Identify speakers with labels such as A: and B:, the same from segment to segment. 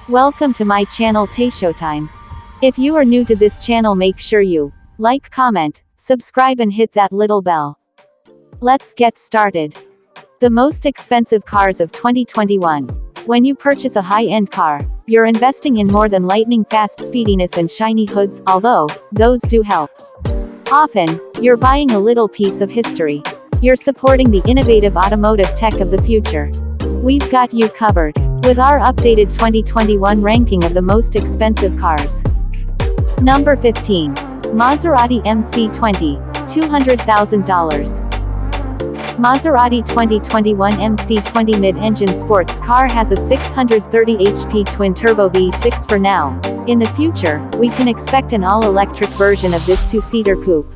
A: Welcome to my channel Showtime. If you are new to this channel, make sure you like, comment, subscribe and hit that little bell. Let's get started. The most expensive cars of 2021. When you purchase a high-end car, you're investing in more than lightning-fast speediness and shiny hoods, although those do help. Often, you're buying a little piece of history. You're supporting the innovative automotive tech of the future. We've got you covered with our updated 2021 ranking of the most expensive cars. Number 15. Maserati MC20, $200,000. Maserati 2021 MC20 mid-engine sports car has a 630 HP twin-turbo V6 for now. In the future, we can expect an all-electric version of this two-seater coupe.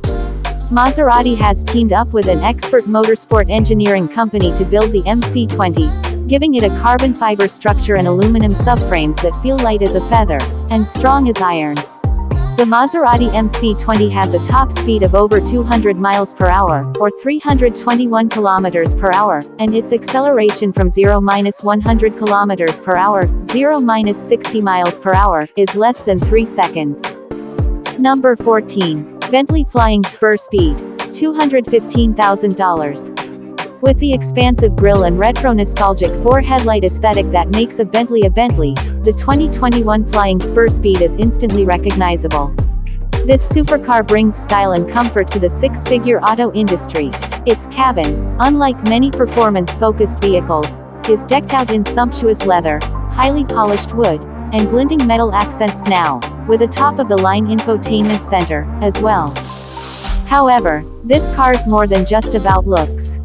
A: Maserati has teamed up with an expert motorsport engineering company to build the MC20, giving it a carbon fiber structure and aluminum subframes that feel light as a feather and strong as iron. The Maserati MC20 has a top speed of over 200 miles per hour, or 321 kilometers per hour, and its acceleration from 0-100 kilometers per hour, 0-60 miles per hour, is less than 3 seconds. Number 14. Bentley Flying Spur Speed, $215,000. With the expansive grille and retro-nostalgic 4-headlight aesthetic that makes a Bentley, the 2021 Flying Spur Speed is instantly recognizable. This supercar brings style and comfort to the six-figure auto industry. Its cabin, unlike many performance-focused vehicles, is decked out in sumptuous leather, highly polished wood, and glinting metal accents now, with a top-of-the-line infotainment center, as well. However, this car's more than just about looks.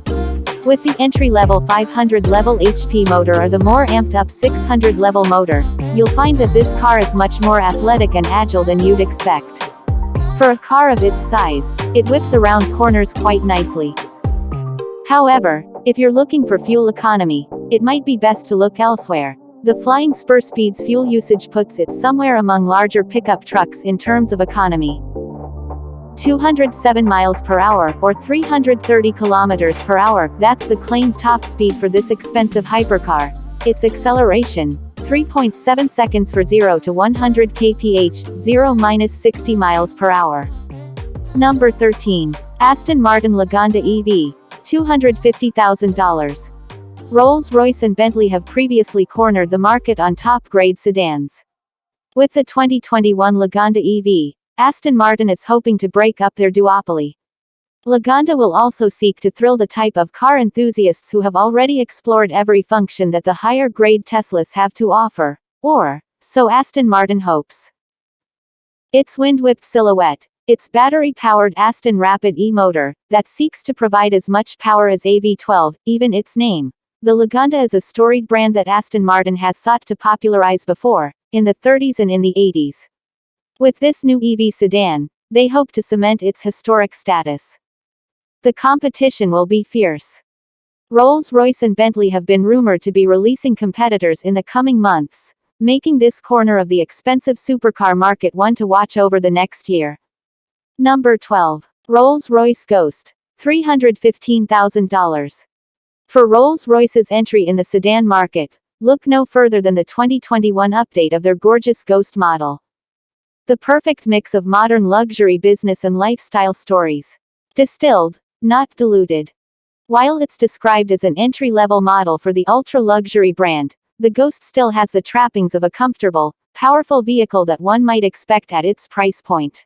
A: With the entry-level 500-level HP motor or the more amped-up 600-level motor, you'll find that this car is much more athletic and agile than you'd expect. For a car of its size, it whips around corners quite nicely. However, if you're looking for fuel economy, it might be best to look elsewhere. The Flying Spur Speed's fuel usage puts it somewhere among larger pickup trucks in terms of economy. 207 miles per hour, or 330 kilometers per hour, that's the claimed top speed for this expensive hypercar. Its acceleration, 3.7 seconds for 0 to 100 kph, 0-60 miles per hour. Number 13. Aston Martin Lagonda EV, $250,000. Rolls-Royce and Bentley have previously cornered the market on top-grade sedans. With the 2021 Lagonda EV, Aston Martin is hoping to break up their duopoly. Lagonda will also seek to thrill the type of car enthusiasts who have already explored every function that the higher-grade Teslas have to offer, or so Aston Martin hopes. Its wind-whipped silhouette, its battery-powered Aston Rapid e-motor, that seeks to provide as much power as a V12, even its name. The Lagonda is a storied brand that Aston Martin has sought to popularize before, in the 30s and in the 80s. With this new EV sedan, they hope to cement its historic status. The competition will be fierce. Rolls-Royce and Bentley have been rumored to be releasing competitors in the coming months, making this corner of the expensive supercar market one to watch over the next year. Number 12. Rolls-Royce Ghost, $315,000. For Rolls-Royce's entry in the sedan market, look no further than the 2021 update of their gorgeous Ghost model. The perfect mix of modern luxury business and lifestyle stories. Distilled, not diluted. While it's described as an entry-level model for the ultra-luxury brand, the Ghost still has the trappings of a comfortable, powerful vehicle that one might expect at its price point.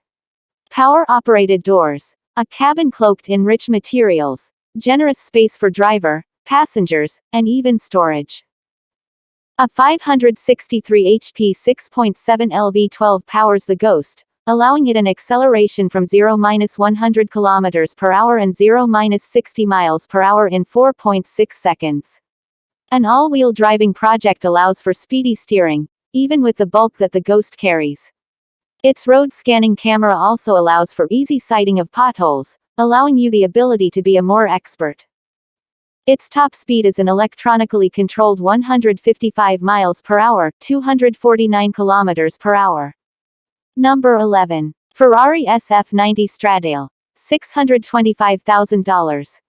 A: Power-operated doors, a cabin cloaked in rich materials, generous space for driver, passengers, and even storage. A 563 HP 6.7 LV12 powers the Ghost, allowing it an acceleration from 0-100 km per hour and 0-60 miles per hour in 4.6 seconds. An all-wheel driving project allows for speedy steering, even with the bulk that the Ghost carries. Its road-scanning camera also allows for easy sighting of potholes, allowing you the ability to be a more expert. Its top speed is an electronically controlled 155 miles per hour, 249 kilometers per hour. Number 11. Ferrari SF90 Stradale, $625,000.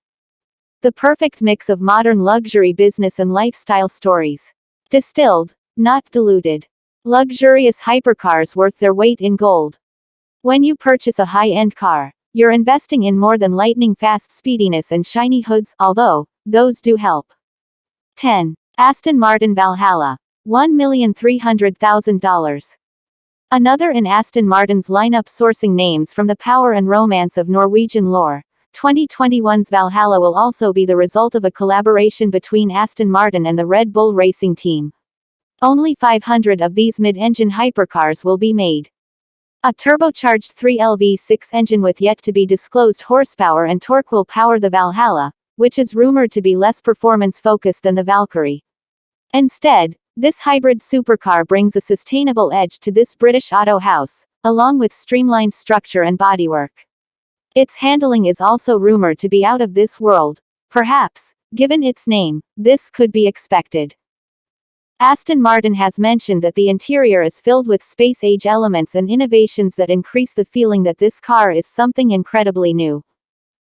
A: The perfect mix of modern luxury business and lifestyle stories. Distilled, not diluted. Luxurious hypercars worth their weight in gold. When you purchase a high-end car, you're investing in more than lightning-fast speediness and shiny hoods, although those do help. 10. Aston Martin Valhalla. $1,300,000. Another in Aston Martin's lineup. Sourcing names from the power and romance of Norwegian lore, 2021's Valhalla will also be the result of a collaboration between Aston Martin and the Red Bull racing team. Only 500 of these mid-engine hypercars will be made. A turbocharged 3LV6 engine with yet-to-be-disclosed horsepower and torque will power the Valhalla, which is rumored to be less performance-focused than the Valkyrie. Instead, this hybrid supercar brings a sustainable edge to this British auto house, along with streamlined structure and bodywork. Its handling is also rumored to be out of this world. Perhaps, given its name, this could be expected. Aston Martin has mentioned that the interior is filled with space-age elements and innovations that increase the feeling that this car is something incredibly new.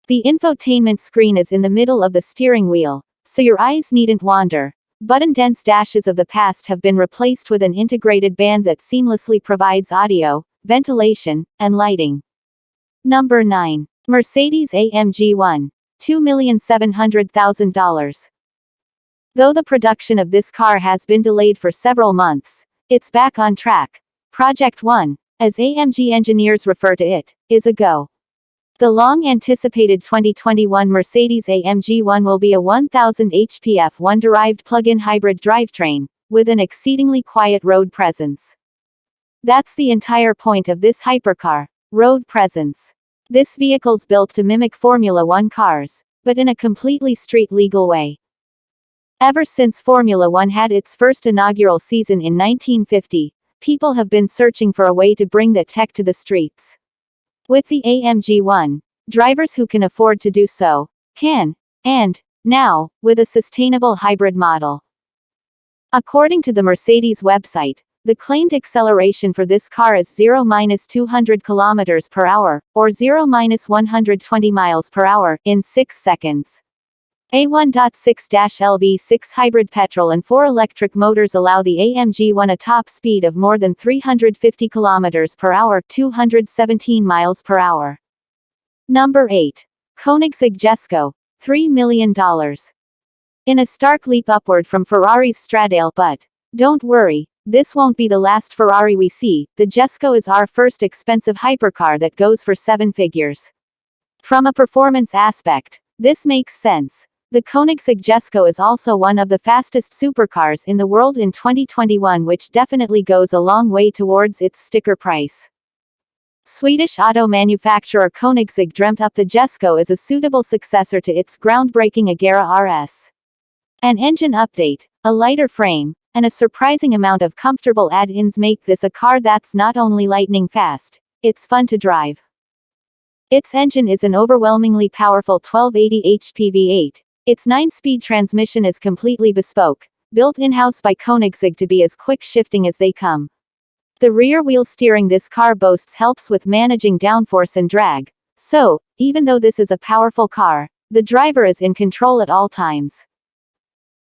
A: The infotainment screen is in the middle of the steering wheel, so your eyes needn't wander. Button-dense dashes of the past have been replaced with an integrated band that seamlessly provides audio, ventilation, and lighting. Number 9. Mercedes-AMG One. $2,700,000. Though the production of this car has been delayed for several months, it's back on track. Project One, as AMG engineers refer to it, is a go. The long-anticipated 2021 Mercedes-AMG One will be a 1000 HP F1-derived plug-in hybrid drivetrain, with an exceedingly quiet road presence. That's the entire point of this hypercar: road presence. This vehicle's built to mimic Formula One cars, but in a completely street-legal way. Ever since Formula One had its first inaugural season in 1950, people have been searching for a way to bring that tech to the streets. With the AMG One, drivers who can afford to do so can, and now, with a sustainable hybrid model. According to the Mercedes website, the claimed acceleration for this car is 0–200 km per hour, or 0–120 miles per hour, in 6 seconds. A 1.6-LV6 hybrid petrol and 4 electric motors allow the AMG One a top speed of more than 350 km per hour, 217 miles per hour. Number 8. Koenigsegg Jesko, $3 million. In a stark leap upward from Ferrari's Stradale, but don't worry, this won't be the last Ferrari we see. The Jesko is our first expensive hypercar that goes for 7 figures. From a performance aspect, this makes sense. The Koenigsegg Jesko is also one of the fastest supercars in the world in 2021, which definitely goes a long way towards its sticker price. Swedish auto manufacturer Koenigsegg dreamt up the Jesko as a suitable successor to its groundbreaking Agera RS. An engine update, a lighter frame, and a surprising amount of comfortable add-ins make this a car that's not only lightning fast, it's fun to drive. Its engine is an overwhelmingly powerful 1280 HP V8. Its 9-speed transmission is completely bespoke, built in-house by Koenigsegg to be as quick-shifting as they come. The rear-wheel steering this car boasts helps with managing downforce and drag, so, even though this is a powerful car, the driver is in control at all times.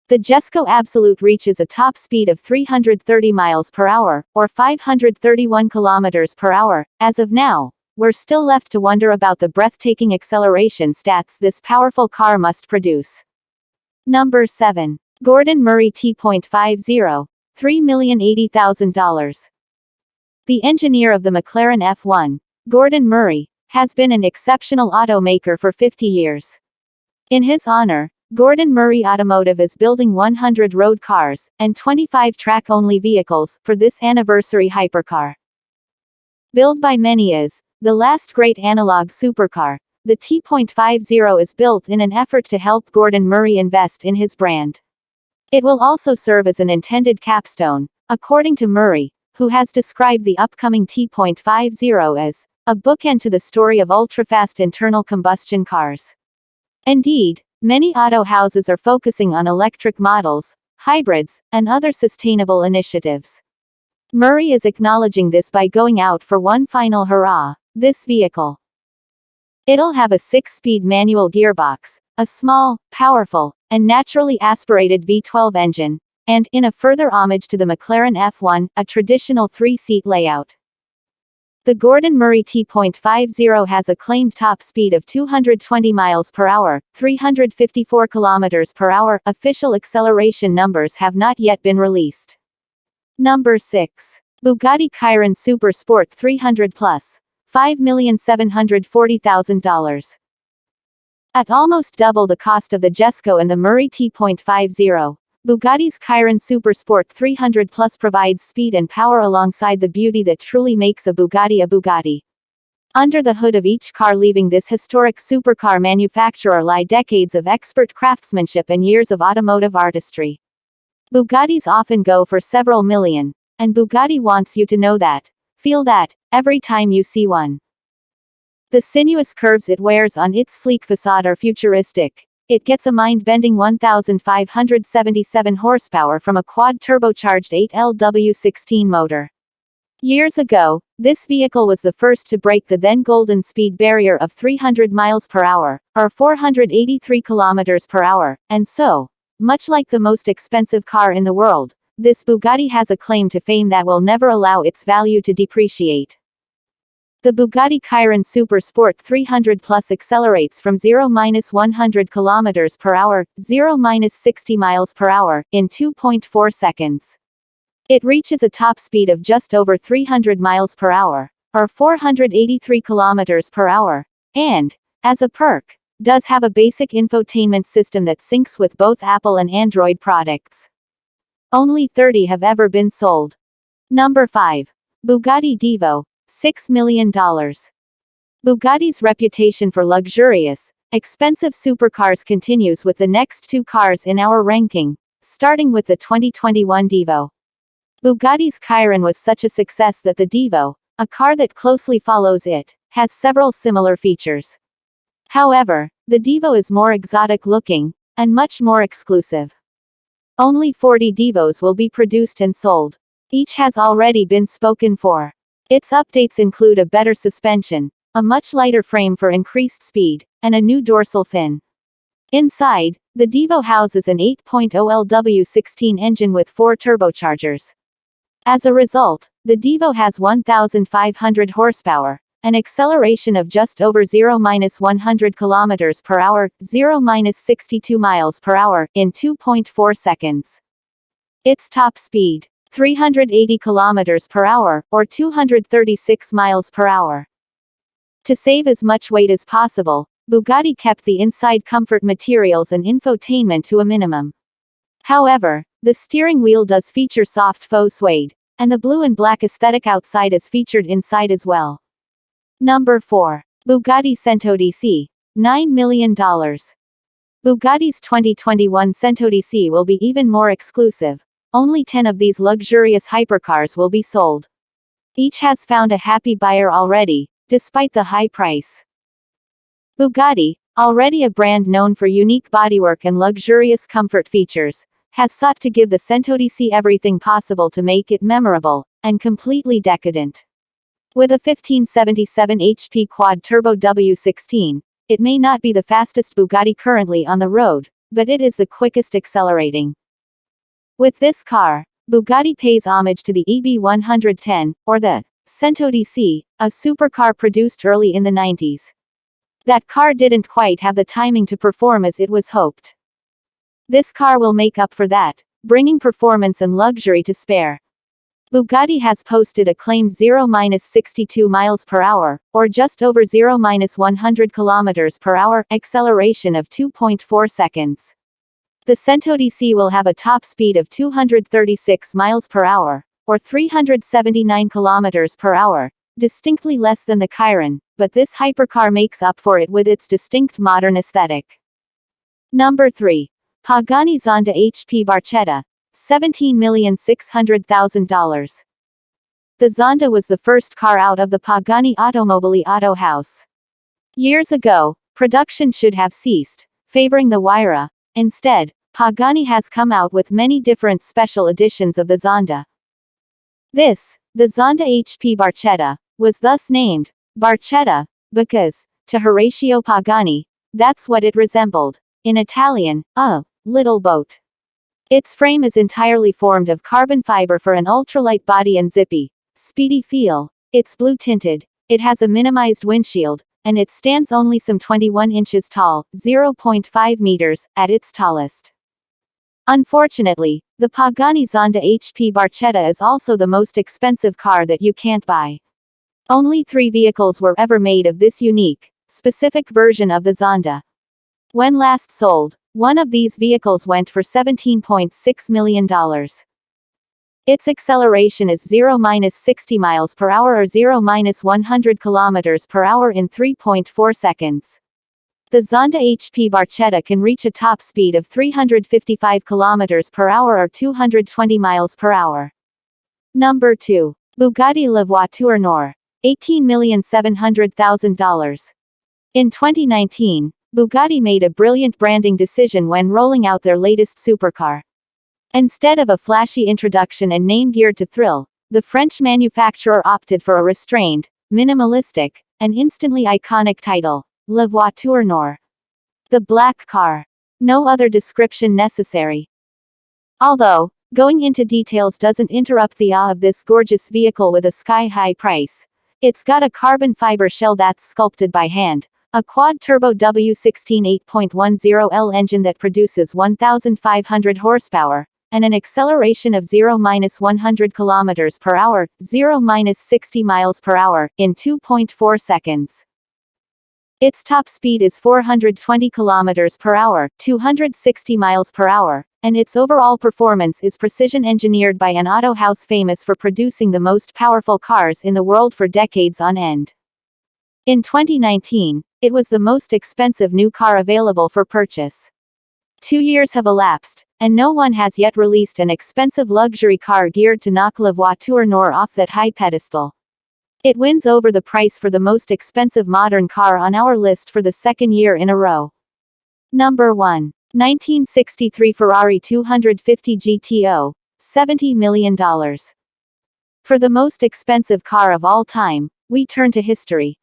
A: The Jesko Absolute reaches a top speed of 330 miles per hour, or 531 kilometers per hour, as of now. We're still left to wonder about the breathtaking acceleration stats this powerful car must produce. Number 7. Gordon Murray T.50, $3,080,000. The engineer of the McLaren F1, Gordon Murray, has been an exceptional automaker for 50 years. In his honor, Gordon Murray Automotive is building 100 road cars, and 25 track-only vehicles, for this anniversary hypercar. Billed by many as the last great analog supercar, the T.50 is built in an effort to help Gordon Murray invest in his brand. It will also serve as an intended capstone, according to Murray, who has described the upcoming T.50 as a bookend to the story of ultra-fast internal combustion cars. Indeed, many auto houses are focusing on electric models, hybrids, and other sustainable initiatives. Murray is acknowledging this by going out for one final hurrah: this vehicle. It'll have a 6-speed manual gearbox, a small, powerful, and naturally aspirated V12 engine, and, in a further homage to the McLaren F1, a traditional three-seat layout. The Gordon Murray T.50 has a claimed top speed of 220 miles per hour, 354 kilometers per hour. Official acceleration numbers have not yet been released. Number 6. Bugatti Chiron Supersport 300 Plus. $5,740,000. At almost double the cost of the Jesco and the Murray T.50, Bugatti's Chiron Supersport 300 Plus provides speed and power alongside the beauty that truly makes a Bugatti a Bugatti. Under the hood of each car leaving this historic supercar manufacturer lie decades of expert craftsmanship and years of automotive artistry. Bugattis often go for several million, and Bugatti wants you to know that, feel that, every time you see one. The sinuous curves it wears on its sleek facade are futuristic. It gets a mind-bending 1,577 horsepower from a quad-turbocharged 8LW16 motor. Years ago, this vehicle was the first to break the then golden speed barrier of 300 miles per hour, or 483 kilometers per hour, and so, much like the most expensive car in the world, this Bugatti has a claim to fame that will never allow its value to depreciate. The Bugatti Chiron Supersport 300 Plus accelerates from 0-100 km per hour, 0-60 miles per hour, in 2.4 seconds. It reaches a top speed of just over 300 miles per hour, or 483 km per hour, and, as a perk, does have a basic infotainment system that syncs with both Apple and Android products. Only 30 have ever been sold. Number 5. Bugatti Devo. $6 million. Bugatti's reputation for luxurious, expensive supercars continues with the next two cars in our ranking, starting with the 2021 Devo. Bugatti's Chiron was such a success that the Devo, a car that closely follows it, has several similar features. However, the Devo is more exotic looking, and much more exclusive. Only 40 Devos will be produced and sold. Each has already been spoken for. Its updates include a better suspension, a much lighter frame for increased speed, and a new dorsal fin. Inside, the Devo houses an 8.0 LW16 engine with 4 turbochargers. As a result, the Devo has 1,500 horsepower, an acceleration of just over 0-100 km per hour, 0-62 miles per hour, in 2.4 seconds. Its top speed, 380 km per hour, or 236 miles per hour. To save as much weight as possible, Bugatti kept the inside comfort materials and infotainment to a minimum. However, the steering wheel does feature soft faux suede, and the blue and black aesthetic outside is featured inside as well. Number 4. Bugatti Cento Dc. $9 million. Bugatti's 2021 Cento Dc will be even more exclusive. Only 10 of these luxurious hypercars will be sold. Each has found a happy buyer already, despite the high price. Bugatti, already a brand known for unique bodywork and luxurious comfort features, has sought to give the Cento Dc everything possible to make it memorable, and completely decadent. With a 1577 HP quad-turbo W16, it may not be the fastest Bugatti currently on the road, but it is the quickest accelerating. With this car, Bugatti pays homage to the EB110, or the Cento Dc, a supercar produced early in the 90s. That car didn't quite have the timing to perform as it was hoped. This car will make up for that, bringing performance and luxury to spare. Bugatti has posted a claimed 0-62 miles per hour, or just over 0-100 kilometers per hour, acceleration of 2.4 seconds. The Cento Dc will have a top speed of 236 miles per hour, or 379 kilometers per hour, distinctly less than the Chiron, but this hypercar makes up for it with its distinct modern aesthetic. Number 3. Pagani Zonda HP Barchetta. $17,600,000. The Zonda was the first car out of the Pagani Automobili Auto House. Years ago, production should have ceased, favoring the Huayra. Instead, Pagani has come out with many different special editions of the Zonda. This, the Zonda HP Barchetta, was thus named Barchetta because, to Horatio Pagani, that's what it resembled. In Italian, a little boat. Its frame is entirely formed of carbon fiber for an ultralight body and zippy, speedy feel. It's blue-tinted, it has a minimized windshield, and it stands only some 21 inches tall, 0.5 meters, at its tallest. Unfortunately, the Pagani Zonda HP Barchetta is also the most expensive car that you can't buy. Only 3 vehicles were ever made of this unique, specific version of the Zonda. When last sold, one of these vehicles went for $17.6 million. Its acceleration is 0-60 miles per hour or 0-100 kilometers per hour in 3.4 seconds. The Zonda HP Barchetta can reach a top speed of 355 kilometers per hour or 220 miles per hour. Number 2. Bugatti La Voiture Noire. $18,700,000. In 2019, Bugatti made a brilliant branding decision when rolling out their latest supercar. Instead of a flashy introduction and name geared to thrill, the French manufacturer opted for a restrained, minimalistic, and instantly iconic title, La Voiture Noire. The black car. No other description necessary. Although, going into details doesn't interrupt the awe of this gorgeous vehicle with a sky-high price. It's got a carbon fiber shell that's sculpted by hand, a quad-turbo W16 8.10L engine that produces 1,500 horsepower, and an acceleration of 0-100 kilometers per hour, 0-60 miles per hour, in 2.4 seconds. Its top speed is 420 kilometers per hour, 260 miles per hour, and its overall performance is precision engineered by an auto house famous for producing the most powerful cars in the world for decades on end. In 2019, it was the most expensive new car available for purchase. 2 years have elapsed, and no one has yet released an expensive luxury car geared to knock La Voiture Noire off that high pedestal. It wins over the price for the most expensive modern car on our list for the second year in a row. Number 1. 1963 Ferrari 250 GTO, $70 million. For the most expensive car of all time, we turn to history.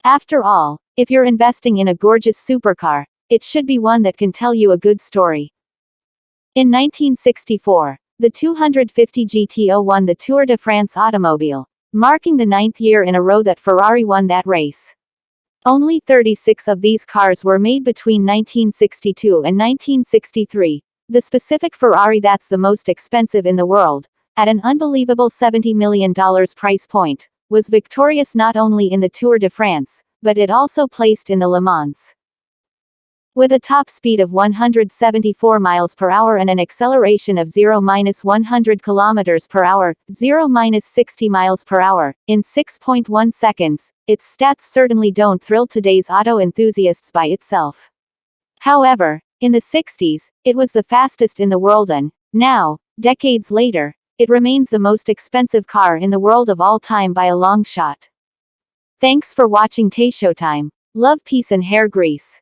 A: After all, if you're investing in a gorgeous supercar, it should be one that can tell you a good story. In 1964, the 250 GTO won the Tour de France automobile, marking the 9th year in a row that Ferrari won that race. Only 36 of these cars were made between 1962 and 1963. The specific Ferrari that's the most expensive in the world, at an unbelievable $70 million price point, was victorious not only in the Tour de France, but it also placed in the Le Mans. With a top speed of 174 miles per hour and an acceleration of 0-100 kilometers per hour, 0-60 miles per hour, in 6.1 seconds, its stats certainly don't thrill today's auto enthusiasts by itself. However, in the 60s, it was the fastest in the world and, now, decades later, it remains the most expensive car in the world of all time by a long shot. Thanks for watching Showtime. Love, peace and hair grease.